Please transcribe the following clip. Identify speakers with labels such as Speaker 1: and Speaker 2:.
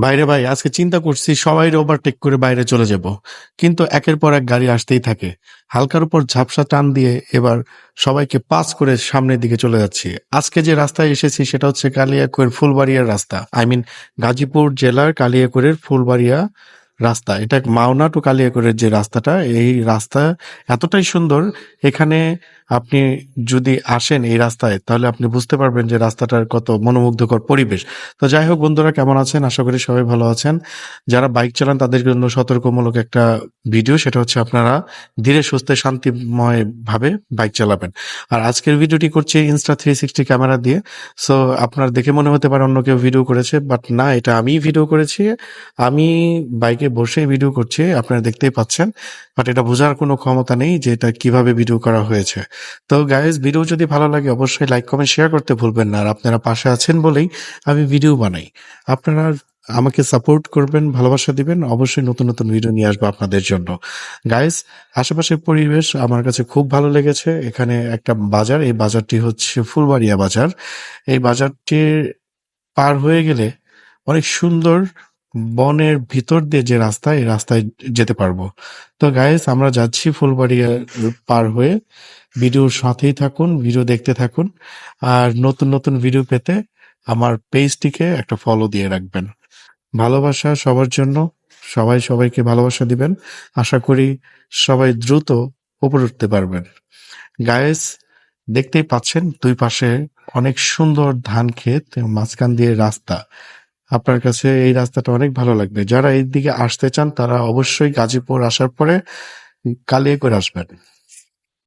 Speaker 1: বাইরে ভাই আজকে চিন্তা করছি সবাই ওভারটেক করে বাইরে চলে যাব, কিন্তু একের পর এক গাড়ি আসতেই থাকে। হালকার উপর ঝাপসা টান দিয়ে এবার সবাইকে পাস করে সামনের দিকে চলে যাচ্ছি। আজকে যে রাস্তায় এসেছি সেটা হচ্ছে কালিয়াকৈর ফুলবাড়িয়ার রাস্তা, গাজীপুর জেলার কালিয়াকৈরের ফুলবাড়িয়া রাস্তা। এটা মাওনা টু কালিয়াকৈরের যে রাস্তাটা, এই রাস্তা এতটাই সুন্দর। এখানে আপনি যদি আসেন এই রাস্তায় তাহলে আপনি বুঝতে পারবেন যে রাস্তাটার কত মনোমুগ্ধকর পরিবেশ। তো যাই হোক বন্ধুরা, কেমন আছেন? আশা করি সবাই ভালো আছেন। যারা বাইক চালান তাদের জন্য সতর্কমূলক একটা ভিডিও, সেটা হচ্ছে আপনারা ধীরে সুস্থে শান্তিময় ভাবে বাইক চালাবেন। আর আজকের ভিডিওটি করছি Insta360 ক্যামেরা দিয়ে। সো আপনার দেখে মনে হতে পারে অন্য কেউ ভিডিও করেছে, বাট না, এটা আমিই ভিডিও করেছি। আমি বাইকে বসে ভিডিও করছি, আপনারা দেখতেই পাচ্ছেন। বাট এটা বোঝার কোনো ক্ষমতা নেই যে এটা কিভাবে ভিডিও করা হয়েছে। তো গাইজ, ভিডিও যদি ভালো লাগে অবশ্যই লাইক কমেন্ট শেয়ার করতে ভুলবেন না। আর আপনারা পাশে আছেন বলেই আমি ভিডিও বানাই। আপনারা আমাকে সাপোর্ট করবেন, ভালোবাসা দিবেন, অবশ্যই নতুন নতুন ভিডিও নিয়ে আসবো আপনাদের জন্য। গাইজ, আশেপাশের পরিবেশ আমার কাছে খুব ভালো লেগেছে। এখানে একটা বাজার, এই বাজারটি হচ্ছে ফুলবাড়িয়া বাজার। এই বাজারটির পার হয়ে গেলে অনেক সুন্দর বনের ভিতর দিয়ে যে রাস্তা, এই রাস্তায় যেতে পারবো। তো গাইস, আমরা যাচ্ছি ফুলবাড়িয়া পার হয়ে। ভিডিওর সাথেই থাকুন, ভিডিও দেখতে থাকুন। আর নতুন নতুন ভিডিও পেতে আমার পেজটিকে একটা ফলো দিয়ে রাখবেন। ভালোবাসা সবার জন্য, সবাই সবাইকে ভালোবাসা দিবেন। আশা করি সবাই দ্রুত উপরে উঠতে পারবেন। গায়েস, দেখতেই পাচ্ছেন দুই পাশে অনেক সুন্দর ধান ক্ষেত, মাঝখান দিয়ে রাস্তা। আপনার কাছে এই রাস্তাটা অনেক ভালো লাগবে। যারা এই দিকে আসতে চান তারা অবশ্যই গাজীপুর আসার পরে কালিয়াকৈর আসবেন।